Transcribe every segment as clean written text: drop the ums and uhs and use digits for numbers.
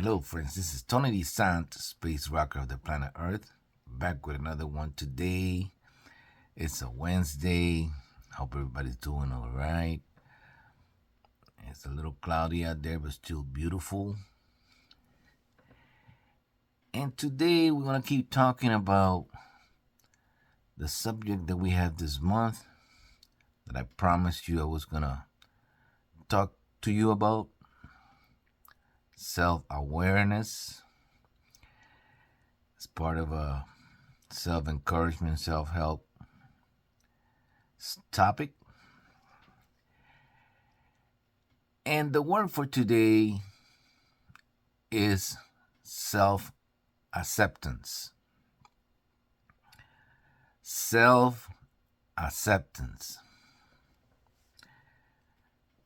Hello, friends. This is Tony DeSant, space rocker of the planet Earth, back with another one today. It's a Wednesday. Hope everybody's doing all right. It's a little cloudy out there, but still beautiful. And today we're going to keep talking about the subject that we have this month that I promised you I was going to talk to you about self-awareness. It's part of a self-encouragement, self-help topic. And the word for today is self-acceptance. Self-acceptance.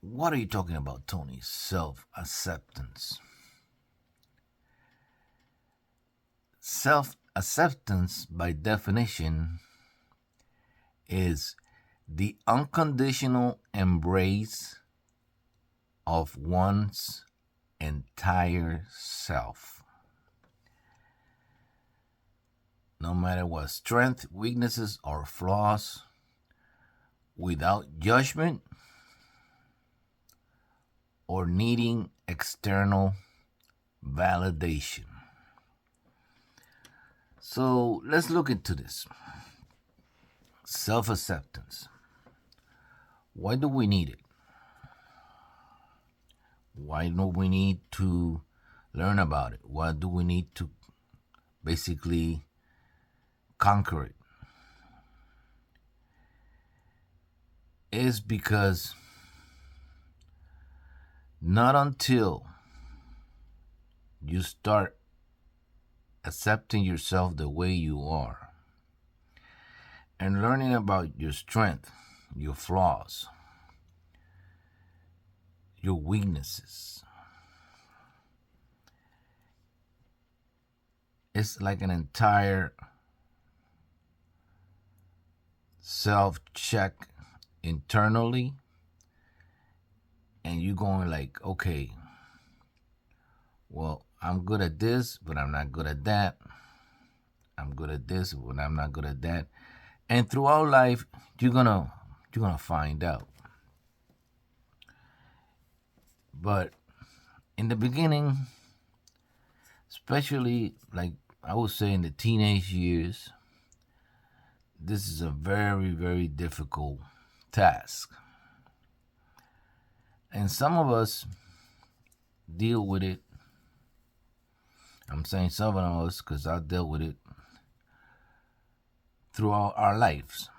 What are you talking about, Tony? Self-acceptance. Self-acceptance, by definition, is the unconditional embrace of one's entire self. No matter what strength, weaknesses, or flaws, without judgment or needing external validation. So let's look into this. Self-acceptance. Why do we need it? Why do we need to learn about it? Why do we need to basically conquer it? It's because not until you start accepting yourself the way you are and learning about your strength, your flaws, your weaknesses. It's like an entire self-check internally, and you going like, okay, well, I'm good at this, but I'm not good at that. I'm good at this, but I'm not good at that. And throughout life, you're gonna find out. But in the beginning, especially like I would say in the teenage years, this is a very, very difficult task. And some of us deal with it. I'm saying some of us because I dealt with it throughout our lives.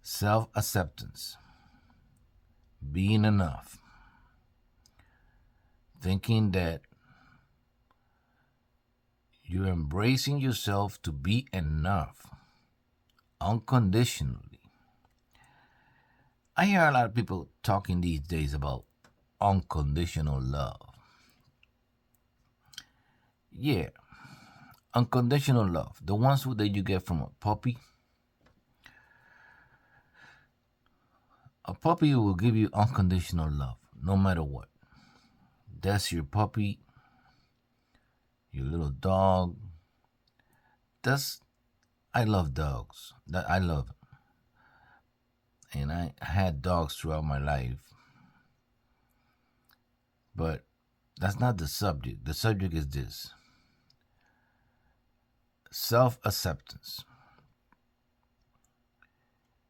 Self-acceptance. Being enough. Thinking that you're embracing yourself to be enough unconditionally. I hear a lot of people talking these days about unconditional love. Yeah, unconditional love, the ones that you get from a puppy. A puppy will give you unconditional love, no matter what. That's your puppy, your little dog. I love dogs. I love them. And I had dogs throughout my life. But that's not the subject. The subject is this. Self-acceptance.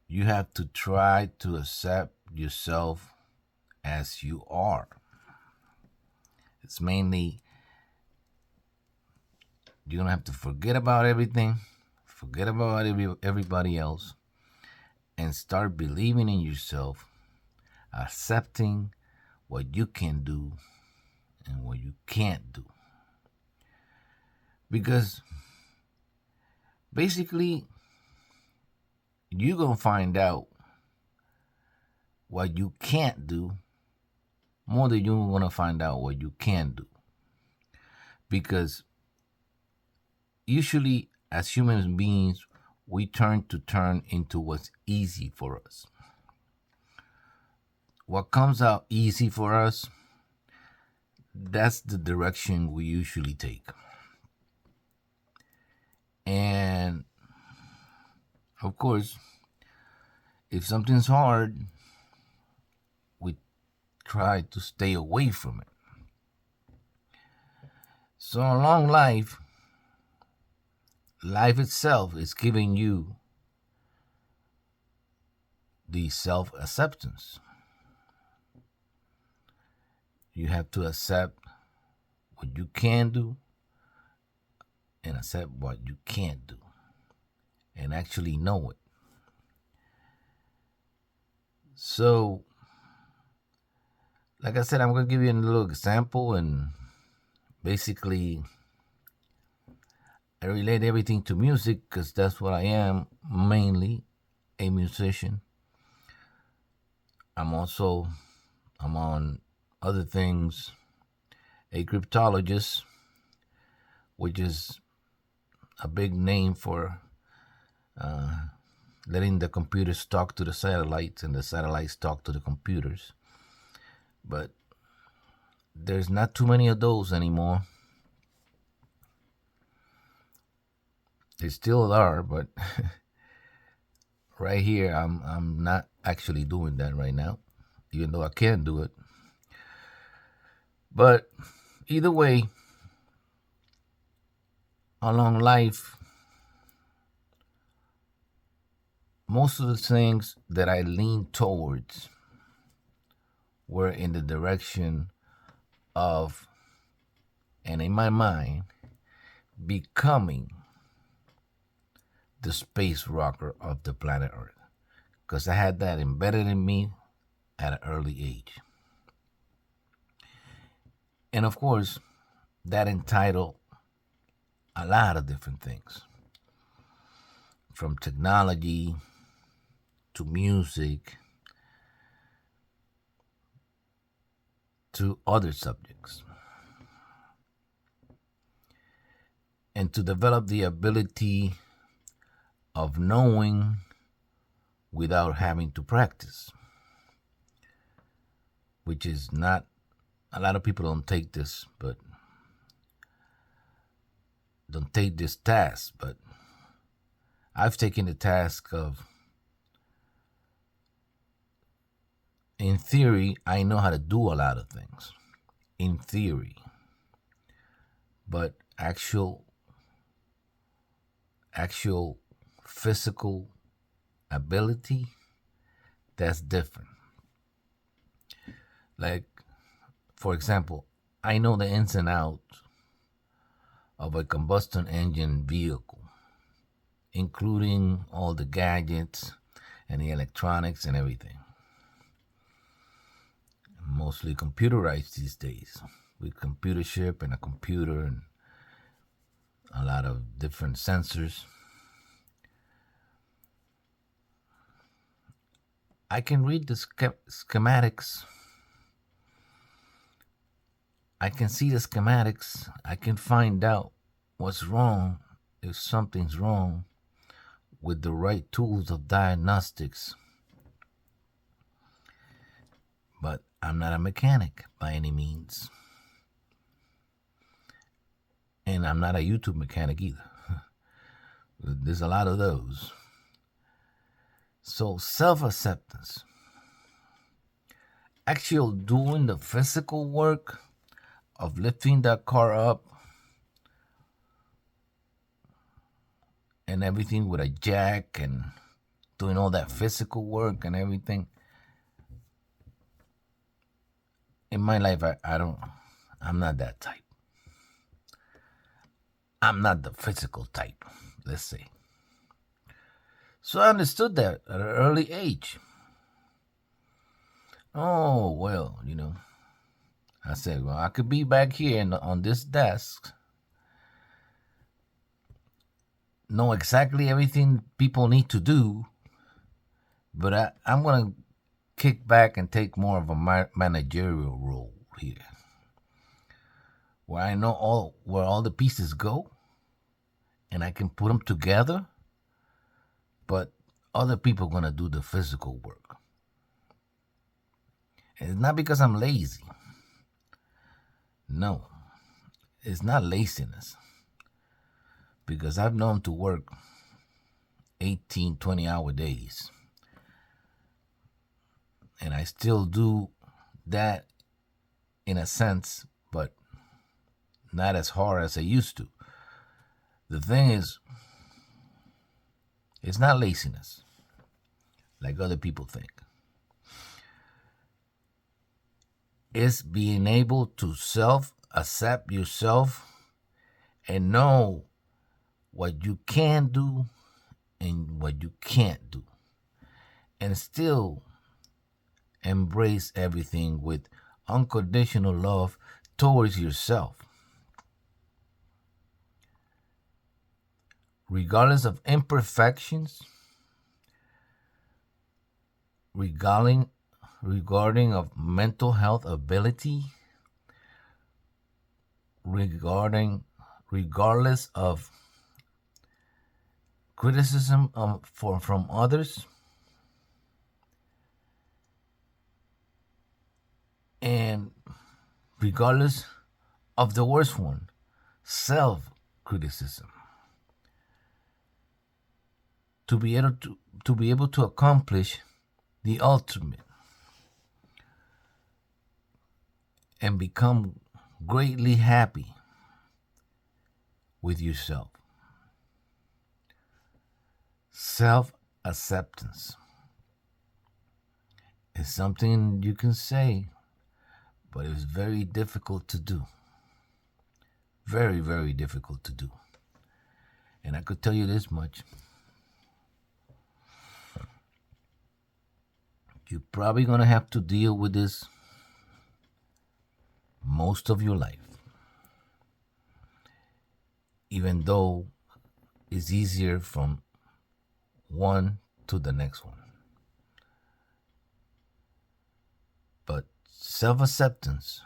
You have to try to accept yourself as you are. It's mainly, you don't have to forget about everything, forget about everybody else, and start believing in yourself, accepting what you can do and what you can't do. Because basically, you're going to find out what you can't do more than you're going to find out what you can do. Because usually, as human beings, we turn into what's easy for us. What comes out easy for us, that's the direction we usually take. And of course, if something's hard, we try to stay away from it. So along life itself is giving you the self-acceptance. You have to accept what you can do and accept what you can't do and actually know it. So, like I said, I'm going to give you a little example, and basically I relate everything to music because that's what I am, mainly a musician. I'm on other things, a cryptologist, which is a big name for letting the computers talk to the satellites and the satellites talk to the computers. But there's not too many of those anymore. They still are, but right here I'm not actually doing that right now, even though I can do it. But either way, along life, most of the things that I leaned towards were in the direction of, and in my mind, becoming the space rocker of the planet Earth. Because I had that embedded in me at an early age. And of course, that entitled a lot of different things, from technology to music to other subjects. And to develop the ability of knowing without having to practice, which is not, a lot of people don't take this task, but I've taken the task of, in theory, I know how to do a lot of things, in theory, but actual physical ability, that's different. Like, for example, I know the ins and outs of a combustion engine vehicle, including all the gadgets and the electronics and everything. Mostly computerized these days, with computer chip and a computer and a lot of different sensors. I can read the schematics. I can see the schematics. I can find out what's wrong, if something's wrong, with the right tools of diagnostics. But I'm not a mechanic by any means. And I'm not a YouTube mechanic either. There's a lot of those. So self-acceptance, actual doing the physical work of lifting that car up and everything with a jack and doing all that physical work and everything. In my life, I'm not that type. I'm not the physical type, let's say. So I understood that at an early age. Oh, well, I said, well, I could be back here on this desk, know exactly everything people need to do, but I'm going to kick back and take more of a managerial role here, where I know where all the pieces go, and I can put them together, but other people are going to do the physical work. And it's not because I'm lazy. No, it's not laziness. Because I've known to work 18, 20-hour days. And I still do that in a sense, but not as hard as I used to. The thing is, it's not laziness like other people think. It's being able to self-accept yourself and know what you can do and what you can't do. And still embrace everything with unconditional love towards yourself. Regardless of imperfections, regarding of mental health ability, regardless of criticism from others, and regardless of the worst one, self-criticism. To be able to accomplish the ultimate and become greatly happy with yourself. Self-acceptance is something you can say, but it's very difficult to do. Very, very difficult to do. And I could tell you this much. You're probably going to have to deal with this most of your life. Even though it's easier from one to the next one. But self-acceptance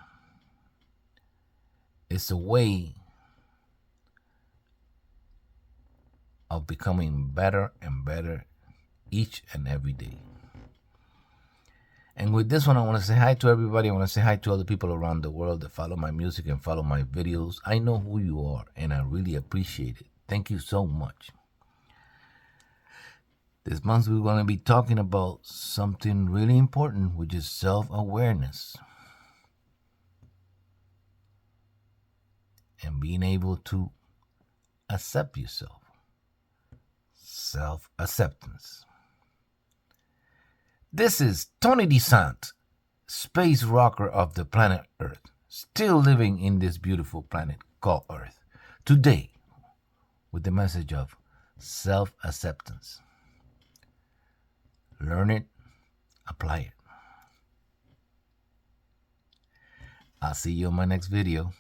is a way of becoming better and better each and every day. And with this one, I want to say hi to everybody. I want to say hi to all the people around the world that follow my music and follow my videos. I know who you are, and I really appreciate it. Thank you so much. This month, we're going to be talking about something really important, which is self-awareness. And being able to accept yourself. Self-acceptance. This is Tony DeSant, space rocker of the planet Earth, still living in this beautiful planet called Earth, today with the message of self-acceptance. Learn it, apply it. I'll see you in my next video.